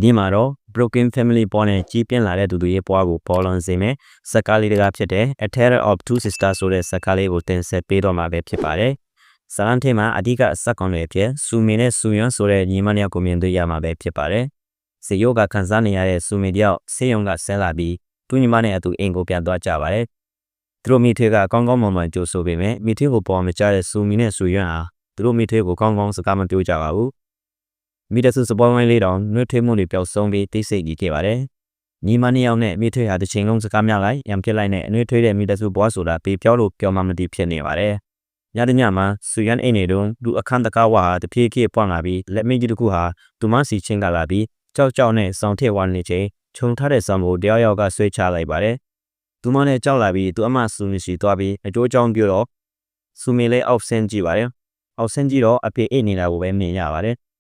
နေ့မှာတော့ Broken Family ပေါ်နဲ့ကြီးပြင်းလာတဲ့သူတွေရဲ့ဘဝကိုပေါ်လွင်စေမယ်ဇာတ်ကားလေးတွေကဖြစ်တဲ့ A Tale of Two Sisters ဆိုတဲ့ဇာတ်ကားလေးကိုတင်ဆက်ပေးတော့မှာပဲဖြစ်ပါတယ်။ဇာတ်လမ်းထဲမှာအဓိကဇာတ်ကောင်တွေဖြစ်ဆူမီနဲ့ဆူယွန်းဆိုတဲ့ညီမနှစ်ယောက်ကိုမြင်တွေ့ရမှာပဲဖြစ်ပါတယ်။စေယောကခံစားနေရတဲ့ဆူမီတယောက်ဆေးရုံကဆင်းလာပြီးသူညီမနဲ့အတူအိမ်ကိုပြန်သွားကြပါတယ်။သူတို့မိထွေးကကောင်းကောင်းမွန်မွန်ကြိုဆိုပေမဲ့မိထွေးကိုပေါ်မကြတဲ့ဆူမီနဲ့ဆူယွန်းဟာသူတို့မိထွေးကိုကောင်းကောင်းစကားမပြောကြပါဘူး။မိတဆုစပွားဝိုင်းလေးတောင်နှွေးထွေးမှုတွေပျောက်ဆုံးပြီးတိတ်ဆိတ်ကြီးခဲ့ပါတယ်။ညီမနှစ်ယောက်နဲ့မိထွေးဟာတစ်ချိန်လုံးစကားများလိုက်ရံပြစ်လိုက်နဲ့အနှွေးထွေးတဲ့မိတဆုဘွားဆိုတာပေပြောလို့ပြောမှမသိဖြစ်နေပါတယ်။ညတညမှာဆူယွန်းအိမ်နေတော့လူအခန်းတကားဝါဟာတဖြည်းဖြည်းပွားလာပြီးလက်မိကြီးတစ်ခုဟာသူမစီချင်းကလာပြီးကြောက်နဲ့စောင်ထည့်ဝါနေချိန်ခြုံထားတဲ့ဆောင်ကိုတယောက်ယောက်ကဆွဲချလိုက်ပါတယ်။သူမနဲ့ကြောက်လာပြီးသူအမဆူမီစီသွားပြီးအကျိုးကြောင်းပြောတော့ဆူမီလေးအောက်ဆင်းကြည့်ပါတယ်။အောက်ဆင်းကြည့်တော့အဖေအိတ်နေတာကိုပဲမြင်ရပါတယ်။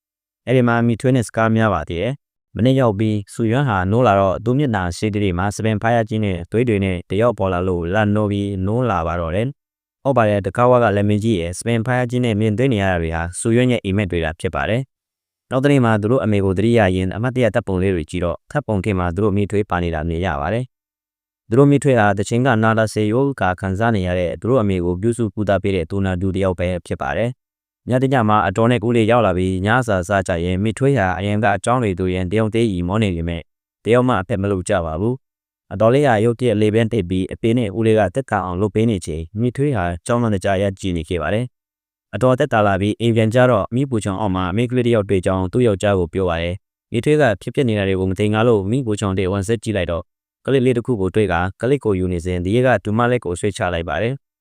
အဲ့ဒီမှာမိထွေးနဲ့စကားများပါသေးတယ်။မနေ့ရောက်ပြီးဆူယွန်းဟာနိုးလာတော့သူမျက်နှာရှိတဲ့တွေမှာစပင်ဖားရကြီးနဲ့သွေးတွေနဲ့တယောက်ပေါ်လာလို့လန်နိုးပြီးနိုးလာပါတော့တယ်။ဟုတ်ပါတယ်တကားဝါကလည်းမင်းကြီးရဲ့စပင်ဖားရကြီးနဲ့မြင်တွေ့နေရတာတွေဟာဆူယွန်းရဲ့အိမ်မက်တွေတာဖြစ်ပါတယ်။နောက်တနေ့မှာသူတို့အမေကိုတတိယရင်အမတ်တရတပ်ပုံလေးတွေကြည့်တော့ထပ်ပုံထဲမှာသူတို့မိထွေးပါနေတာမြင်ရပါတယ်။သူတို့မိထွေးဟာတချင်းကနာလာစေယောကခံစားနေရတဲ့သူတို့အမေကိုပြုစုပူတာပေးတဲ့တူနာဒူတယောက်ပဲဖြစ်ပါတယ်။ညတညမှာအတော်နဲ့ဦးလေးရောက်လာပြီးညစာစားကြရင်မိထွေးဟာအရင်ကအကြောင်းတွေသူရင်တယောက်သေးကြီးမောနေပေမဲ့တယောက်မှအဖက်မလုပ်ကြပါဘူး။အတော်လေးဟာရုတ်တရက်လေပန်းတိတ်ပြီးအပေနဲ့ဦးလေးကတက်ကောင်အောင်လုပ်ပေးနေချိန်မိထွေးဟာကြောင်းလန့်ကြရကြည့်နေခဲ့ပါတယ်။အတော်တက်တာလာပြီးအိမ်ပြန်ကြတော့မိပူချောင်အောက်မှာမိကလေးတယောက်တွေ့ကြောင်းသူ့ယောက်ျားကိုပြောပါတယ်။မိထွေးကဖြစ်နေတာတွေကိုမသိငါလို့မိပူချောင်တဲ့ဝန်ဆက်ကြည့်လိုက်တော့ကလေးလေးတစ်ခုကိုတွေ့ကကလေးကိုယူနေစဉ်ဒီကဒူမလေးကိုဆွဲချလိုက်ပါတယ်။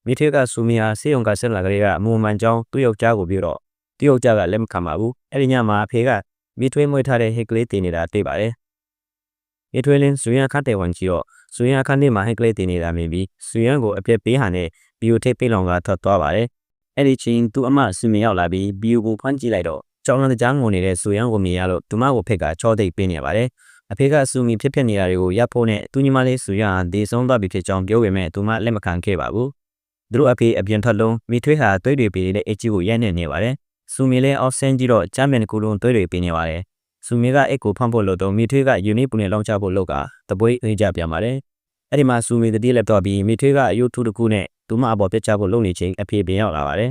မိထွေးကဆူမီဟာဆေးရုံကဆက်လာကလေးကအမူမှန်ကြောင်းသူ့ယောက်ျားကိုပြောတော့သူ့ယောက်ျားကလက်မခံပါဘူး။အဲ့ဒီညမှာအဖေကမိထွေးမွေးထားတဲ့ဟိတ်ကလေးတင်နေတာတွေ့ပါတယ်။မိထွေးလင်းဆူယန်ခတ်တဲ့ဝန်ကြီးတော့ဆူယန်ခန်းထဲမှာဟိတ်ကလေးတင်နေတာမြင်ပြီးဆူယန်ကိုအပြက်ပေးဟန်နဲ့ဘီယိုထိပ်ပိတ်လောင်ကထွက်သွားပါတယ်။အဲ့ဒီချင်းသူ့အမဆူမီရောက်လာပြီးဘီယိုကိုဖမ်းကြည့်လိုက်တော့ကြောင်လန့်ကြားငုံနေတဲ့ဆူယန်ကိုမြင်ရလို့သူမကိုဖက်ကချောသိပ်ပေးနေပါတယ်။အဖေကဆူမီဖြစ်နေတာတွေကိုရပ်ဖို့နဲ့သူညီမလေးဆူယန်ဟာဒေဆုံးသွားပြီဖြစ်ကြောင်းပြောပေမဲ့သူမလက်မခံခဲ့ပါဘူး။သူတို့အဖေအပြင်ထွက်လုံးမိထွေးဟာသွေးတွေပေးတဲ့အချီကိုရိုက်နေပါတယ်။ဆူမီလည်းအောက်ဆင်းကြည့်တော့ချမ်းမြန်ကူလုံးသွေးတွေပေးနေပါတယ်။ဆူမီကအိတ်ကိုဖမ်းဖို့လို့တော့မိထွေးကယူနီပူနဲ့လောင်းချဖို့လုပ်ကတပွေးအေးကြပြန်ပါတယ်။အဲ့ဒီမှာဆူမီတတိလက်တော့ပြီးမိထွေးကအယုထုတစ်ခုနဲ့သူမအပေါ်ပြစ်ချဖို့လုပ်နေချိန်အဖေပြန်ရောက်လာပါတယ်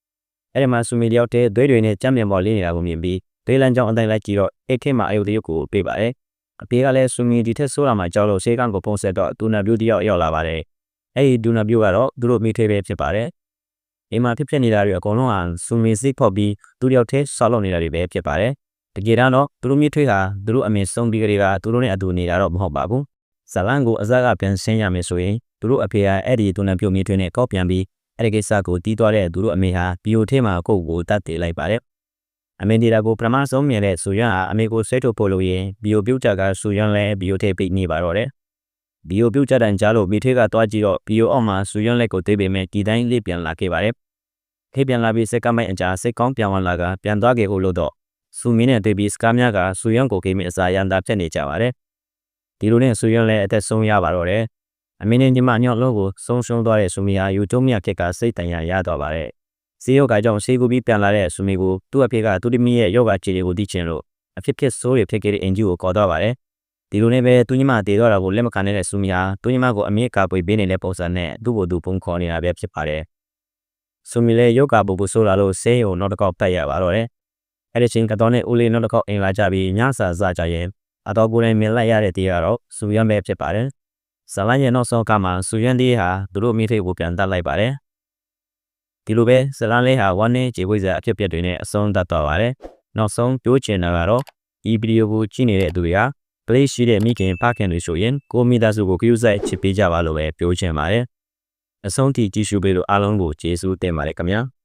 ။အဲ့ဒီမှာဆူမီတယောက်တည်းသွေးတွေနဲ့ချမ်းမြန်ပေါ်လေးနေတာကိုမြင်ပြီးဒေးလန်ကြောင့်အတိုင်းလိုက်ကြည့်တော့အိတ်ထဲမှာအယုတရုပ်ကိုပေးပါတယ်။အဖေကလည်းဆူမီဒီထက်ဆိုးလာမှကြောက်လို့ဆေးကန်းကိုပုံဆက်တော့တူနာပြူတယောက်ရောက်လာပါတယ်။အဲ့ဒီဒူနာပြူကတော့သူတို့မိထွေးပဲဖြစ်ပါတယ်။အိမ်မှာဖြစ်နေတာတွေအကုန်လုံးဟာဆူမီစိတ်ဖောက်ပြီးသူတယောက်တည်းဆောက်လုပ်နေတာတွေပဲဖြစ်ပါတယ်။တကယ်တော့သူတို့မိထွေးဟာသူတို့အမေဆုံးပြီးကလေးကသူတို့နဲ့အတူနေတာတော့မဟုတ်ပါဘူး။ဇလန်ကိုအစကပြန်ဆင်းရမယ်ဆိုရင်သူတို့အဖေဟာအဲ့ဒီတူနာပြူမိထွေးနဲ့ကောက်ပြန်ပြီးအဲ့ဒီကိစ္စကိုတီးသွားတဲ့သူတို့အမေဟာဘီယိုထဲမှာကိုယ့်ကိုတတ်တည်လိုက်ပါတယ်။အမေဒီတာကိုပထမဆုံးမြင်တဲ့ဆူယန်ဟာအမေကိုဆွဲထုတ်ဖို့လို့ရင်ဘီယိုပြုတ်ကြကဆူယန်လည်းဘီယိုထဲပိတ်နေပါတော့တယ်။ဘီယိုပြုတ်ကြတဲ့ကြားလို့မိထွေးကတွားကြည့်တော့ဘီယိုအောက်မှာဆူယန်လက်ကိုသေးပေမဲ့ဒီတိုင်းလေးပြန်လာခဲ့ပါတယ်။ခေပြန်လာပြီးစက်ကမိုက်အကြာစိတ်ကောင်းပြန်ဝင်လာကပြန်သွားခဲ့ဖို့လို့တော့ဆူမီနဲ့တွေ့ပြီးစကားများကဆူယန်ကိုကိမိအစာရန်တာဖြစ်နေကြပါတယ်။ဒီလိုနဲ့ဆူယန်လည်းအသက်ဆုံးရပါတော့တယ်။အမေနဲ့ညီမညော့လုံးကိုဆုံးရှုံးသွားတဲ့ဆူမီဟာယူတုံးမြဖြစ်ကစိတ်တန်ရာရသွားပါတယ်။ဆေးရောဂါကြောင့်ဆေးကူပြီးပြန်လာတဲ့ဆူမီကိုသူ့အဖေကသူတမီရဲ့ယောဂခြေတွေကိုသိချင်လို့အဖြစ်ဖြစ်ဆိုးတွေဖြစ်ခဲ့တဲ့အင်ဂျီကိုခေါ်သွားပါတယ်။ဒီလိုနဲ့ပဲသူညီမတည်တော့တာကိုလက်မခံတဲ့ဆူမီဟာသူညီမကိုအမြင့်ကာပွေပေးနေတဲ့ပုံစံနဲ့သူ့ကိုယ်သူပုံခေါ်နေတာပဲဖြစ်ပါတယ်။ဆူမီလည်းယောဂပူပူဆိုးလာလို့ဆေးရုံနောက်တစ်ခေါက်ပတ်ရပါတော့တယ်။အဲ့ဒီချိန်ကတော့နဲ့ဦးလေးနောက်တစ်ခေါက်အိမ်လာကြပြီးညစာစားကြရင်အတော်ကိုယ်နဲ့မြင်လိုက်ရတဲ့တေးကတော့ဆူယန်ပဲဖြစ်ပါတယ်။ဇလန်ရဲ့နောက်ဆုံးကမှဆူယန်တေးဟာသူတို့မိထွေးကိုပြန်တတ်လိုက်ပါတယ်။ဒီလိုပဲဇလန်လေးဟာဝမ်းနဲ့ခြေဝိဇ္ဇာအဖြစ်ပြက်တွေနဲ့အဆုံးသတ်သွားပါတယ်။နောက်ဆုံးပြောချင်တာကတော့ဒီဗီဒီယိုကိုကြည့်နေတဲ့သူတွေကကလေးရှိတဲ့မိခင်ဖခင်တွေဆိုရင်ကိုမိသားစုကိုကြိုးစားချစ်ပေးကြပါလို့ပဲပြောချင်ပါတယ်။အဆုံးထိကြည့်ရှုပေးလို့အားလုံးကိုကျေးဇူးတင်ပါတယ်ခင်ဗျာ။